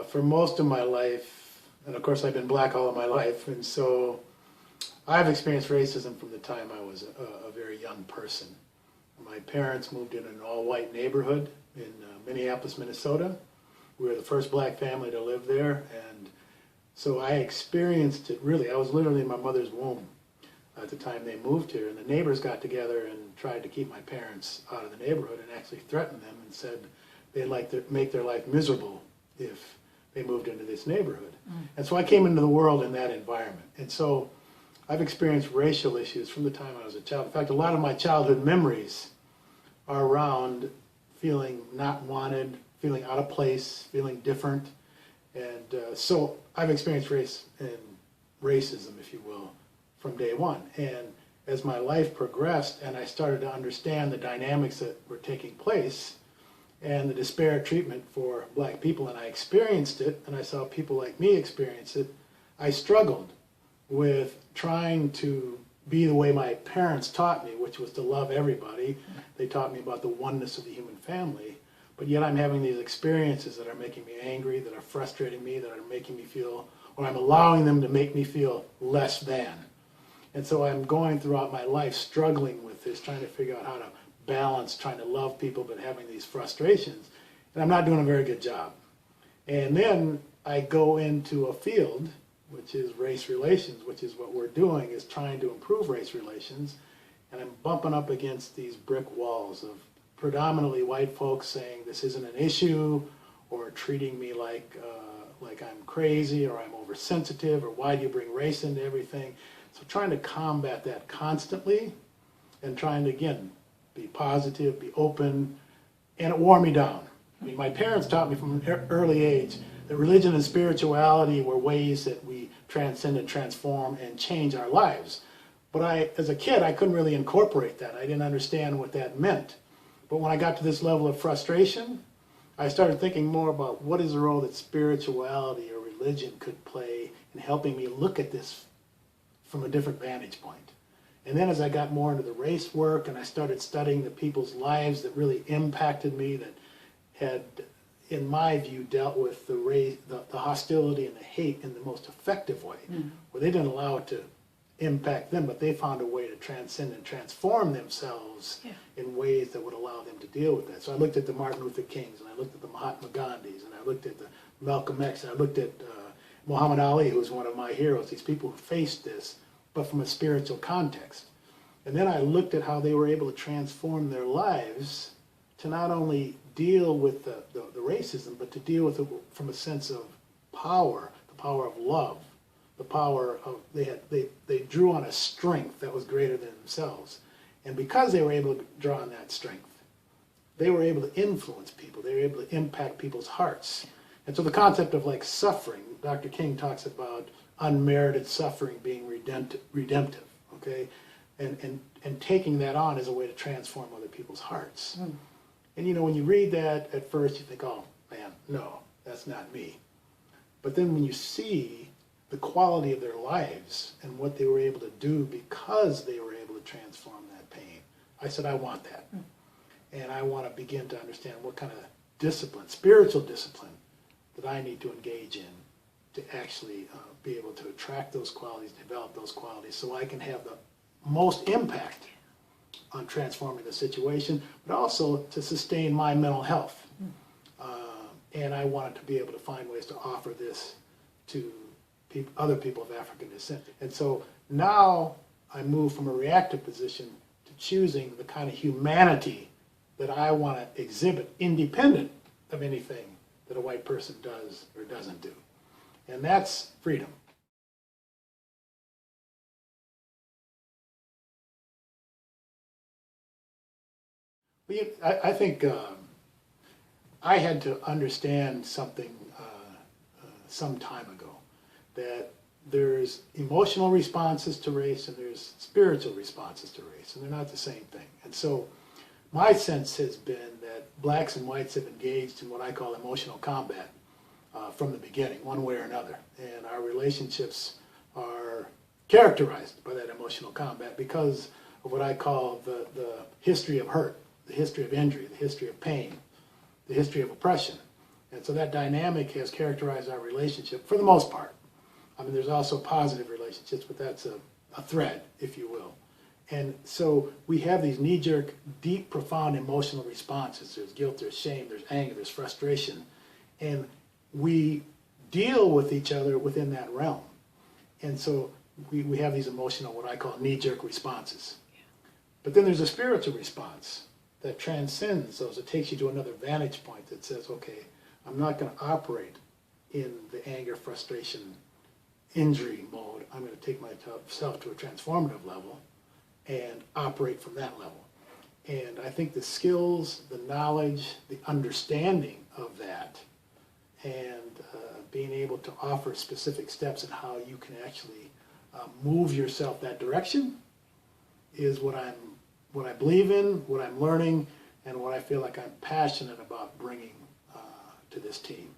For most of my life, and of course I've been black all of my life, and so I've experienced racism from the time I was a very young person. My parents moved in an all-white neighborhood in Minneapolis, Minnesota. We were the first black family to live there, and so I experienced it really. I was literally in my mother's womb at the time they moved here, and the neighbors got together and tried to keep my parents out of the neighborhood and actually threatened them and said they'd like to make their life miserable if they moved into this neighborhood. And so I came into the world in that environment. And so I've experienced racial issues from the time I was a child. In fact, a lot of my childhood memories are around feeling not wanted, feeling out of place, feeling different. And so I've experienced race and racism, if you will, from day one. And as my life progressed and I started to understand the dynamics that were taking place and the disparate treatment for black people, and I experienced it, and I saw people like me experience it, I struggled with trying to be the way my parents taught me, which was to love everybody. They taught me about the oneness of the human family, but yet I'm having these experiences that are making me angry, that are frustrating me, that are making me feel, or I'm allowing them to make me feel less than. And so I'm going throughout my life struggling with this, trying to figure out how to balance trying to love people but having these frustrations. And I'm not doing a very good job. And then I go into a field, which is race relations, which is what we're doing, is trying to improve race relations. And I'm bumping up against these brick walls of predominantly white folks saying this isn't an issue, or treating me like I'm crazy, or I'm oversensitive, or why do you bring race into everything? So trying to combat that constantly and trying to, again, be positive, be open, and it wore me down. I mean, my parents taught me from an early age that religion and spirituality were ways that we transcend and transform and change our lives. But as a kid, I couldn't really incorporate that. I didn't understand what that meant. But when I got to this level of frustration, I started thinking more about what is the role that spirituality or religion could play in helping me look at this from a different vantage point. And then as I got more into the race work and I started studying the people's lives that really impacted me, that had, in my view, dealt with the hostility and the hate in the most effective way, where they didn't allow it to impact them, but they found a way to transcend and transform themselves in ways that would allow them to deal with that. So I looked at the Martin Luther Kings, and I looked at the Mahatma Gandhis, and I looked at the Malcolm X, and I looked at Muhammad Ali, who was one of my heroes, these people who faced this, but from a spiritual context. And then I looked at how they were able to transform their lives to not only deal with the racism, but to deal with it from a sense of power, the power of love, the power of, they drew on a strength that was greater than themselves. And because they were able to draw on that strength, they were able to influence people, they were able to impact people's hearts. And so the concept of like suffering, Dr. King talks about unmerited suffering being redemptive, okay? And taking that on as a way to transform other people's hearts. And you know, when you read that at first, you think, oh man, no, that's not me. But then when you see the quality of their lives and what they were able to do because they were able to transform that pain, I said, I want that. And I want to begin to understand what kind of discipline, spiritual discipline, that I need to engage in to actually be able to attract those qualities, develop those qualities, so I can have the most impact on transforming the situation, but also to sustain my mental health. And I wanted to be able to find ways to offer this to other people of African descent. And so now I move from a reactive position to choosing the kind of humanity that I want to exhibit independent of anything that a white person does or doesn't do. And that's freedom. I think I had to understand something some time ago, that there's emotional responses to race and there's spiritual responses to race, and they're not the same thing. And so my sense has been that blacks and whites have engaged in what I call emotional combat from the beginning, one way or another. And our relationships are characterized by that emotional combat because of what I call the history of hurt, the history of injury, the history of pain, the history of oppression. And so that dynamic has characterized our relationship for the most part. I mean, there's also positive relationships, but that's a thread, if you will. And so we have these knee-jerk, deep, profound emotional responses. There's guilt, there's shame, there's anger, there's frustration. And we deal with each other within that realm. And so we have these emotional, what I call knee-jerk responses. But then there's a spiritual response that transcends those. It takes you to another vantage point that says, okay, I'm not going to operate in the anger, frustration, injury mode. I'm going to take myself to a transformative level and operate from that level. And I think the skills, the knowledge, the understanding of that, and being able to offer specific steps in how you can actually move yourself that direction is what I believe in, what I'm learning, and what I feel like I'm passionate about bringing to this team.